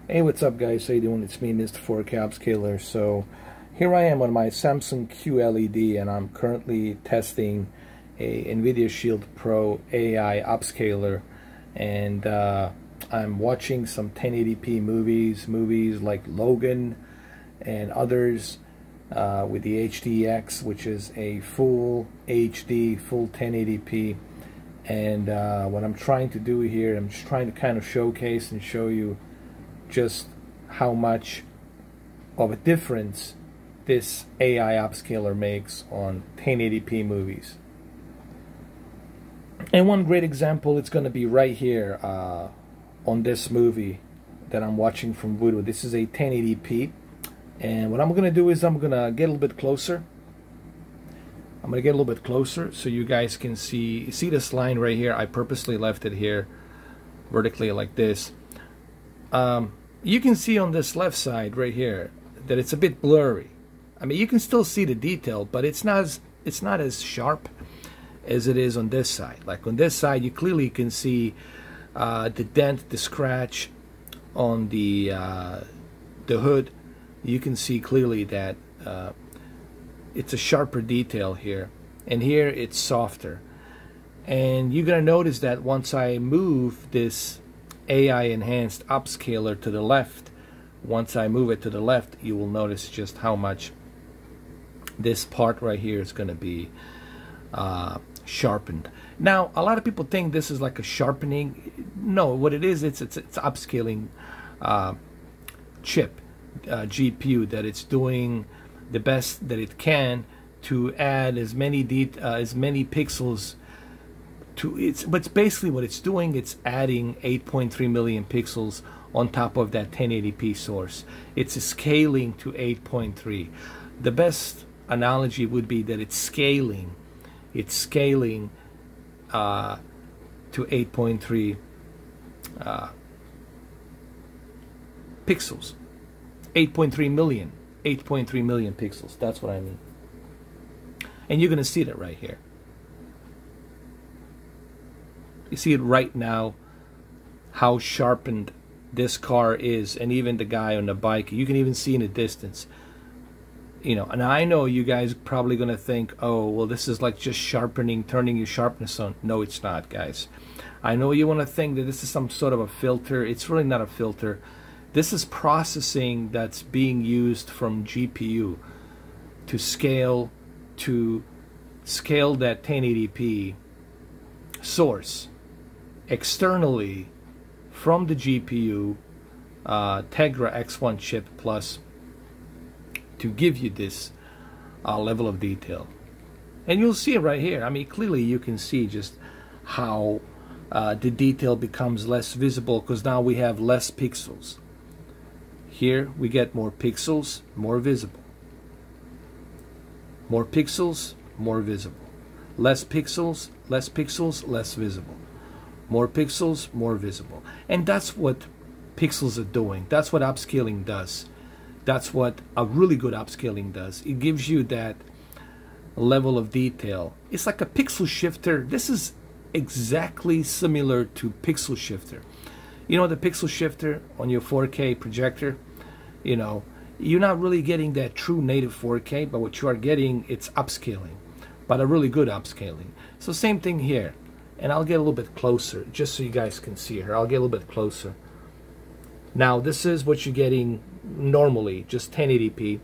Hey, what's up guys? How you doing? It's me, Mr. 4K Upscaler. So here I am on my Samsung QLED and I'm currently testing a Nvidia Shield Pro AI Upscaler, and I'm watching some 1080p movies like Logan and others with the HDX, which is a full HD, full 1080p. And what I'm trying to do here, I'm just trying to kind of showcase and show you just how much of a difference this AI upscaler makes on 1080p movies. And one great example, it's going to be right here on this movie that I'm watching from Voodoo. This is a 1080p, and what I'm going to do is I'm going to get a little bit closer. I'm going to get a little bit closer so you guys can see this line right here. I purposely left it here vertically like this. You can see on this left side right here that it's a bit blurry. I mean, you can still see the detail, but it's not as sharp as it is on this side. Like on this side, you clearly can see the dent, the scratch on the hood. You can see clearly that it's a sharper detail here, and here it's softer. And you're gonna notice that once I move this AI enhanced upscaler to the left, once I move it to the left, you will notice just how much this part right here is going to be sharpened. Now, a lot of people think this is like a sharpening. No, what it is, it's upscaling chip, GPU, that it's doing the best that it can to add as many pixels to it's. But basically what it's doing, it's adding 8.3 million pixels on top of that 1080p source. It's scaling to 8.3. The best analogy would be that it's scaling to 8.3 pixels. 8.3 million pixels. That's what I mean. And you're going to see that right here. You see it right now, how sharpened this car is, and even the guy on the bike. You can even see in the distance. You know, and I know you guys are probably going to think, oh, well, this is like just sharpening, turning your sharpness on. No, it's not, guys. I know you want to think that this is some sort of a filter. It's really not a filter. This is processing that's being used from GPU to scale that 1080p source externally from the GPU Tegra X1 chip Plus to give you this level of detail. And you'll see it right here. I mean, clearly you can see just how the detail becomes less visible because now we have less pixels. Here we get more pixels, more visible. More pixels, more visible. Less pixels, less visible. More pixels, more visible. And that's what pixels are doing. That's what upscaling does. That's what a really good upscaling does. It gives you that level of detail. It's like a pixel shifter. This is exactly similar to pixel shifter. You know, the pixel shifter on your 4K projector, you know, you're not really getting that true native 4K, but what you are getting, it's upscaling, but a really good upscaling. So same thing here. And I'll get a little bit closer just so you guys can see here. I'll get a little bit closer. Now this is what you're getting normally, just 1080p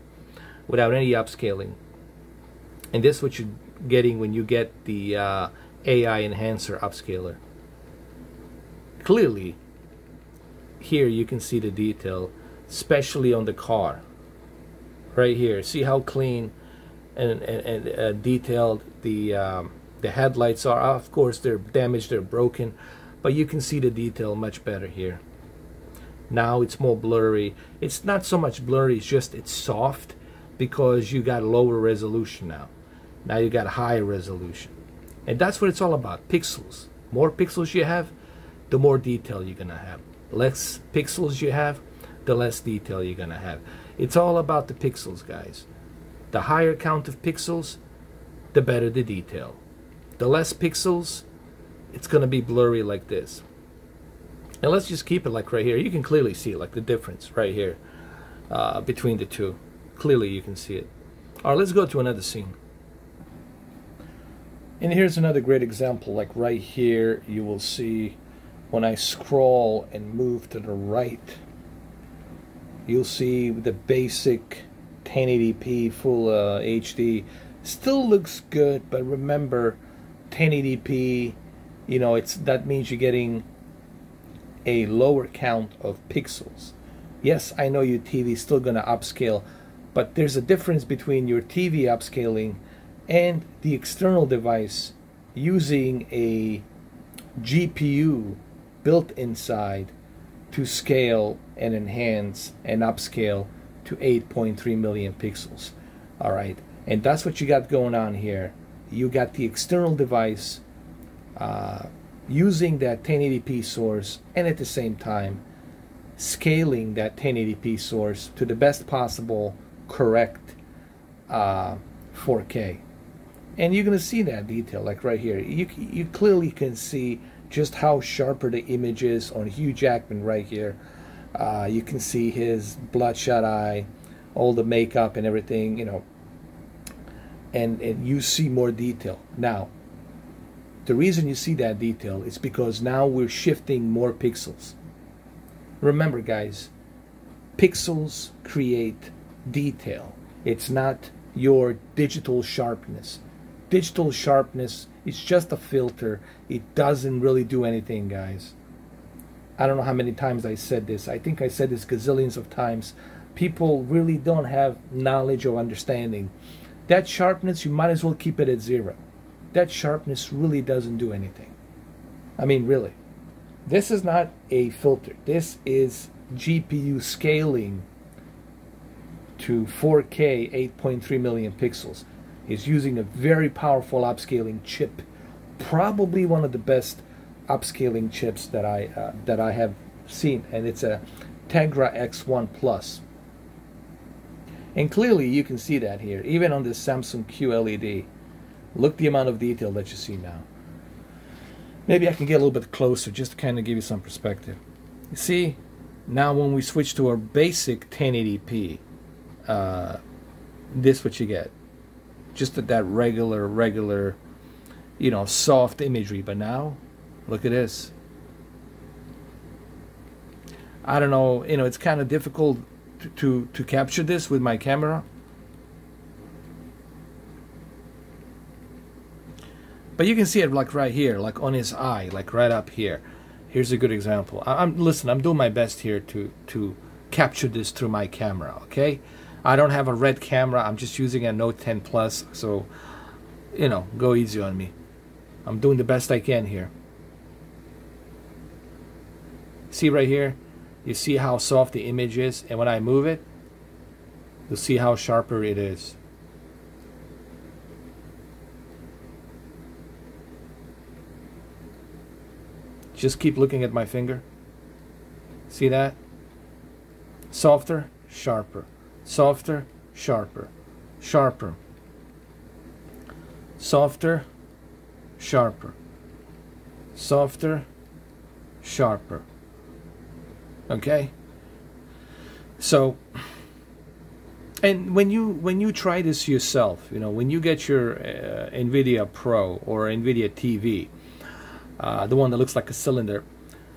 without any upscaling. And this is what you're getting when you get the AI enhancer upscaler. Clearly here you can see the detail, especially on the car. Right here, see how clean and detailed the headlights are. Of course they're damaged, they're broken, but you can see the detail much better here. Now it's more blurry. It's not so much blurry, it's just it's soft because you got lower resolution now. Now you got higher resolution. And that's what it's all about, pixels. More pixels you have, the more detail you're gonna have. Less pixels you have, the less detail you're gonna have. It's all about the pixels, guys. The higher count of pixels, the better the detail. The less pixels, it's gonna be blurry like this. And let's just keep it like right here. You can clearly see like the difference right here between the two. Clearly you can see it. All right, let's go to another scene. And here's another great example. Like right here, you will see when I scroll and move to the right, you'll see the basic 1080p full HD still looks good, but remember 1080p, you know, that means you're getting a lower count of pixels. Yes, I know your TV is still going to upscale, but there's a difference between your TV upscaling and the external device using a GPU built inside to scale and enhance and upscale to 8.3 million pixels. All right, and that's what you got going on here. You got the external device using that 1080p source, and at the same time scaling that 1080p source to the best possible correct 4K. And you're going to see that detail like right here. You clearly can see just how sharper the image is on Hugh Jackman right here. You can see his bloodshot eye, all the makeup and everything, you know, and you see more detail. Now, the reason you see that detail is because now we're shifting more pixels. Remember, guys, pixels create detail. It's not your digital sharpness. Digital sharpness is just a filter. It doesn't really do anything, guys. I don't know how many times I said this. I think I said this gazillions of times. People really don't have knowledge or understanding. That sharpness, you might as well keep it at 0. That sharpness really doesn't do anything. I mean, really. This is not a filter. This is GPU scaling to 4K 8.3 million pixels. It's using a very powerful upscaling chip, probably one of the best upscaling chips that I have seen, and it's a Tegra X1 Plus. And clearly you can see that here, even on this Samsung QLED. Look the amount of detail that you see now. Maybe I can get a little bit closer just to kind of give you some perspective. You see, now when we switch to our basic 1080p, this is what you get. Just that regular, you know, soft imagery. But now, look at this. I don't know, you know, it's kind of difficult to capture this with my camera. But you can see it like right here, like on his eye, like right up here. Here's a good example. Listen, I'm doing my best here to capture this through my camera, okay? I don't have a red camera. I'm just using a Note 10 Plus, so, you know, go easy on me. I'm doing the best I can here. See right here? You see how soft the image is, and when I move it, you'll see how sharper it is. Just keep looking at my finger. See that? Softer, sharper. Softer, sharper. Sharper. Softer, sharper. Softer, sharper. Okay? So, and when you try this yourself, you know, when you get your Nvidia Pro or Nvidia TV, the one that looks like a cylinder,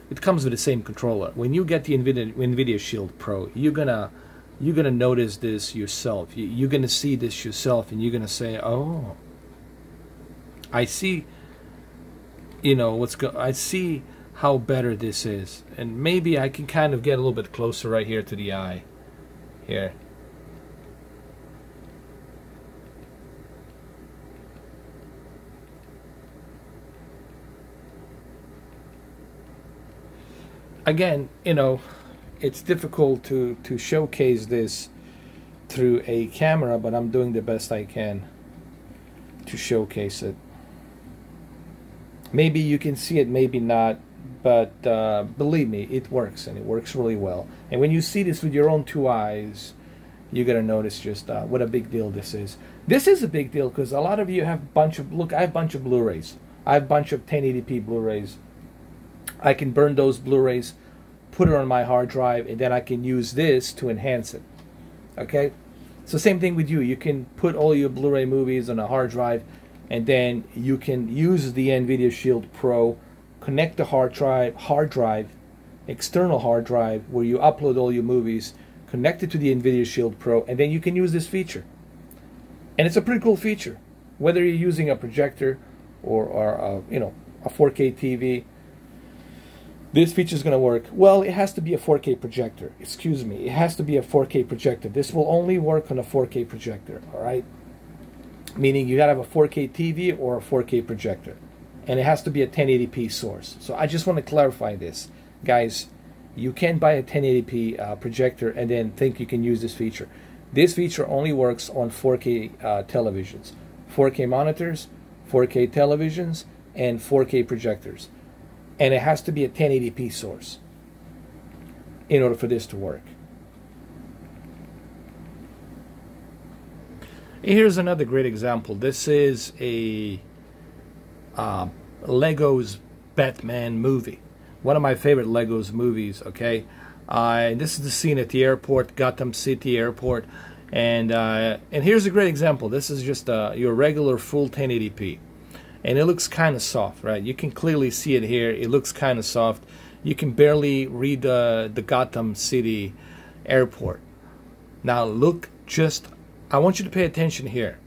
it comes with the same controller. When you get the Nvidia Shield Pro, you're gonna notice this yourself. You're gonna see this yourself, and you're gonna say, "Oh, I see. You know I see how better this is." And maybe I can kind of get a little bit closer right here to the eye, here. Again, you know, it's difficult to showcase this through a camera, but I'm doing the best I can to showcase it. Maybe you can see it, maybe not, but believe me, it works, and it works really well. And when you see this with your own two eyes, you're gonna notice just what a big deal this is. This is a big deal because a lot of you have I have a bunch of Blu-rays. I have a bunch of 1080p Blu-rays. I can burn those Blu-rays, put it on my hard drive, and then I can use this to enhance it. Okay? So same thing with you. You can put all your Blu-ray movies on a hard drive, and then you can use the Nvidia Shield Pro, connect the hard drive, external hard drive, where you upload all your movies, connect it to the Nvidia Shield Pro, and then you can use this feature. And it's a pretty cool feature. Whether you're using a projector or you know, a 4K TV, this feature is going to work. Well, it has to be a 4K projector. Excuse me. It has to be a 4K projector. This will only work on a 4K projector, all right? Meaning you got to have a 4K TV or a 4K projector. And it has to be a 1080p source. So I just want to clarify this. Guys, you can't buy a 1080p projector and then think you can use this feature. This feature only works on 4K televisions, 4K monitors, 4K televisions, and 4K projectors. And it has to be a 1080p source in order for this to work. Here's another great example. This is a Lego's Batman movie. One of my favorite Lego's movies, okay? This is the scene at the airport, Gotham City Airport. And here's a great example. This is just your regular full 1080p. And it looks kind of soft, right? You can clearly see it here. It looks kind of soft. You can barely read the Gotham City Airport. Now look, I want you to pay attention here,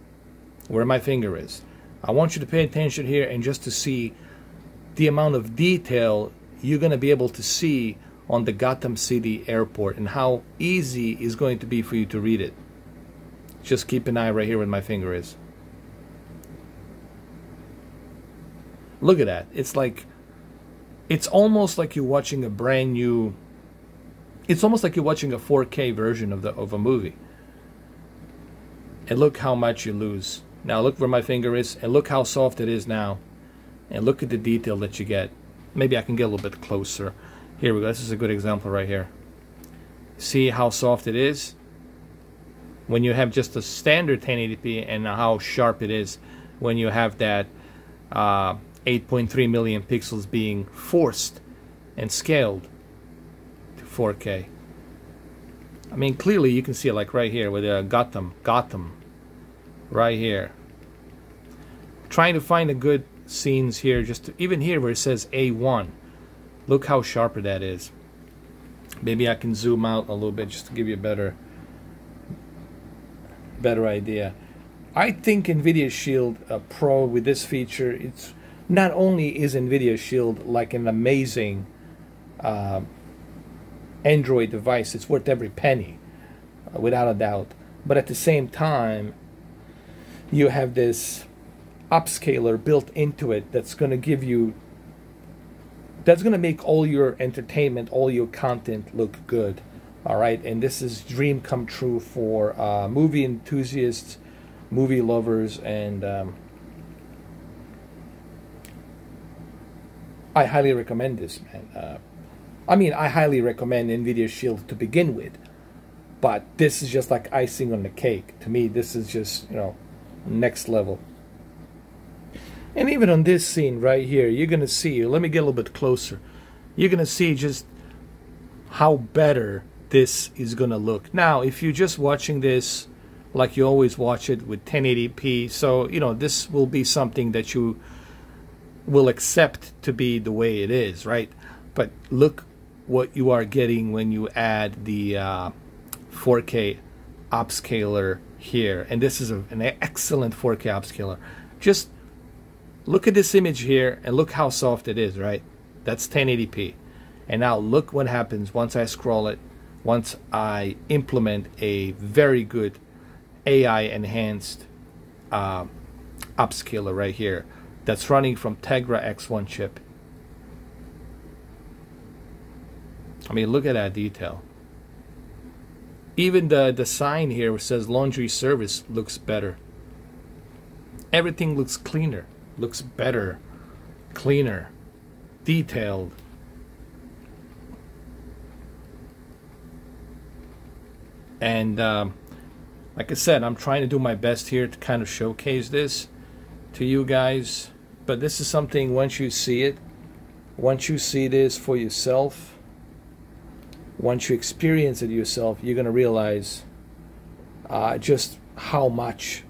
where my finger is. I want you to pay attention here and just to see the amount of detail you're going to be able to see on the Gotham City Airport and how easy it's going to be for you to read it. Just keep an eye right here where my finger is. Look at that. It's almost like you're watching a brand new, it's almost like you're watching a 4K version of a movie. And look how much you lose. Now look where my finger is, and look how soft it is now. And look at the detail that you get. Maybe I can get a little bit closer. Here we go. This is a good example right here. See how soft it is? When you have just a standard 1080p, and how sharp it is when you have that 8.3 million pixels being forced and scaled to 4K. I mean, clearly you can see it like right here with Gotham right here. Trying to find the good scenes here, even here where it says A1. Look how sharper that is. Maybe I can zoom out a little bit just to give you a better idea. I think Nvidia Shield Pro with this feature, it's not only is Nvidia Shield like an amazing Android device, it's worth every penny, without a doubt. But at the same time, you have this Upscaler built into it that's going to give you, that's going to make all your entertainment, all your content look good. All right, and this is dream come true for movie enthusiasts, movie lovers, and I highly recommend this, man. I mean, I highly recommend Nvidia Shield to begin with, but this is just like icing on the cake. To me, this is just, you know, next level. And even on this scene right here, you're going to see, let me get a little bit closer. You're going to see just how better this is going to look. Now, if you're just watching this like you always watch it with 1080p, so, you know, this will be something that you will accept to be the way it is, right? But look what you are getting when you add the 4K upscaler here. And this is an excellent 4K upscaler. Just look at this image here and look how soft it is, right? That's 1080p. And now look what happens once I scroll it, once I implement a very good AI enhanced upscaler right here that's running from Tegra X1 chip. I mean, look at that detail. Even the sign here which says laundry service looks better. Everything looks cleaner, looks better, cleaner, detailed. And like I said, I'm trying to do my best here to kind of showcase this to you guys. But this is something, once you see it, once you see this for yourself, once you experience it yourself, you're going to realize just how much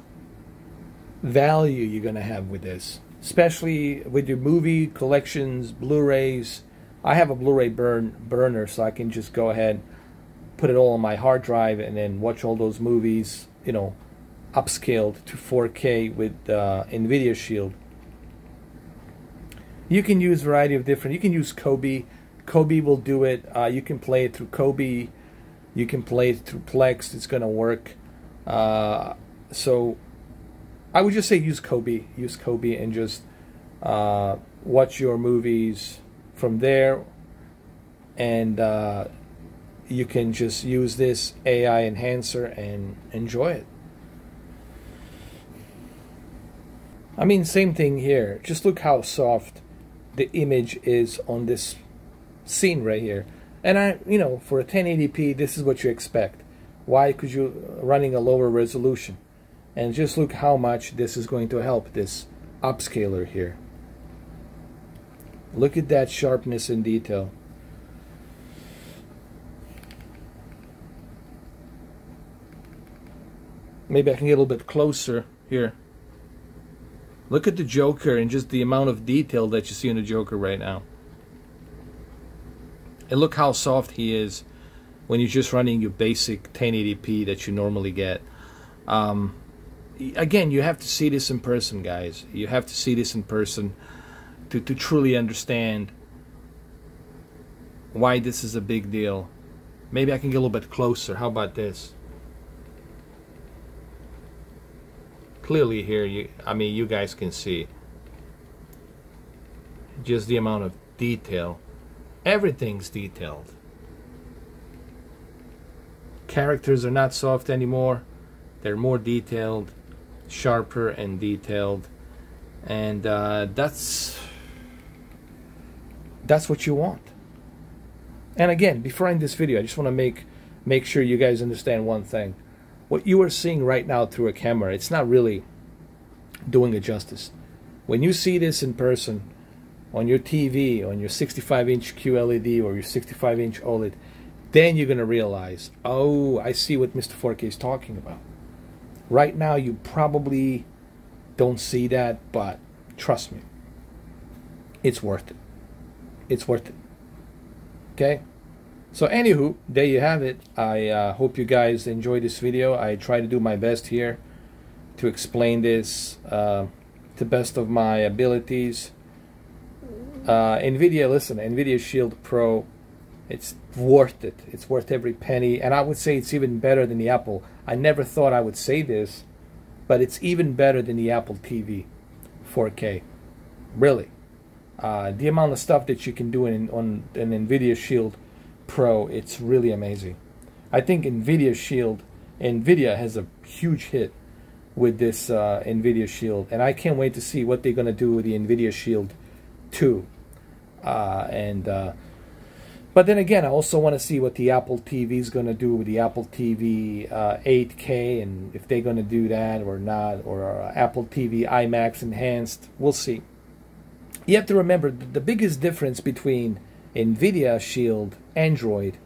value you're going to have with this, especially with your movie collections, Blu-rays. I have a Blu-ray burner, so I can just go ahead, put it all on my hard drive, and then watch all those movies, you know, upscaled to 4K with Nvidia Shield. You can use a variety of different, you can use Kobe. Kobe will do it. You can play it through Kobe. You can play it through Plex. It's going to work. So I would just say use Kobe. Use Kobe and just watch your movies from there. And you can just use this AI enhancer and enjoy it. I mean, same thing here. Just look how soft the image is on this scene right here. And you know, for a 1080p, this is what you expect. Why? Because you're running a lower resolution. And just look how much this is going to help this upscaler here. Look at that sharpness and detail. Maybe I can get a little bit closer here. Look at the Joker and just the amount of detail that you see in the Joker right now. And look how soft he is when you're just running your basic 1080p that you normally get. Again, you have to see this in person, guys. You have to see this in person to truly understand why this is a big deal. Maybe I can get a little bit closer. How about this? Clearly here, I mean, you guys can see just the amount of detail. Everything's detailed. Characters are not soft anymore. They're more detailed, sharper and detailed. And that's what you want. And again, before I end this video, I just want to make sure you guys understand one thing. What you are seeing right now through a camera, it's not really doing it justice. When you see this in person, on your TV, on your 65-inch QLED or your 65-inch OLED, then you're going to realize, oh, I see what Mr. 4K is talking about. Right now, you probably don't see that, but trust me, it's worth it. It's worth it. Okay? So anywho, there you have it. I hope you guys enjoyed this video. I try to do my best here to explain this to the best of my abilities. Nvidia, listen, Nvidia Shield Pro, it's worth it. It's worth every penny. And I would say it's even better than the Apple. I never thought I would say this, but it's even better than the Apple TV 4K. Really. The amount of stuff that you can do on an Nvidia Shield Pro, it's really amazing. I think Nvidia has a huge hit with this Nvidia Shield, and I can't wait to see what they're going to do with the Nvidia Shield 2. But then again, I also want to see what the Apple TV is going to do with the Apple TV 8K, and if they're going to do that or not, or Apple TV IMAX Enhanced. We'll see. You have to remember, the biggest difference between Nvidia Shield Android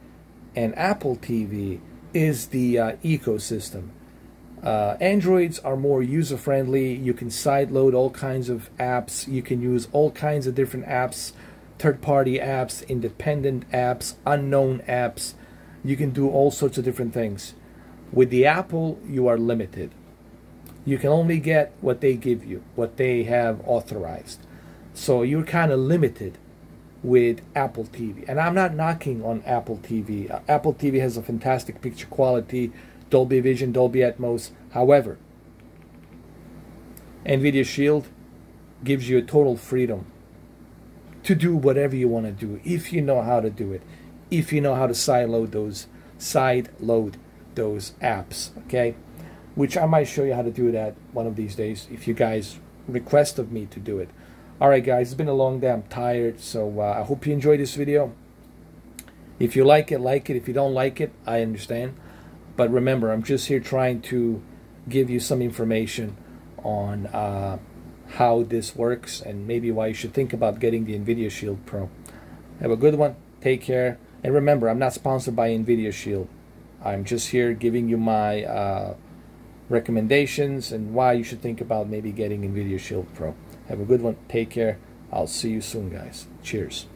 and Apple TV is the ecosystem. Androids are more user-friendly. You can sideload all kinds of apps. You can use all kinds of different apps, third-party apps, independent apps, unknown apps. You can do all sorts of different things. With the Apple, you are limited. You can only get what they give you, what they have authorized. So you're kind of limited with Apple TV. And I'm not knocking on Apple TV. Apple TV has a fantastic picture quality, Dolby Vision, Dolby Atmos. However, Nvidia Shield gives you a total freedom to do whatever you want to do, if you know how to do it, if you know how to sideload those apps, okay? Which I might show you how to do that one of these days if you guys request of me to do it. Alright guys, it's been a long day, I'm tired, so I hope you enjoyed this video. If you like it, like it. If you don't like it, I understand. But remember, I'm just here trying to give you some information on how this works and maybe why you should think about getting the Nvidia Shield Pro. Have a good one. Take care. And remember, I'm not sponsored by Nvidia Shield. I'm just here giving you my recommendations and why you should think about maybe getting Nvidia Shield Pro. Have a good one. Take care. I'll see you soon, guys. Cheers.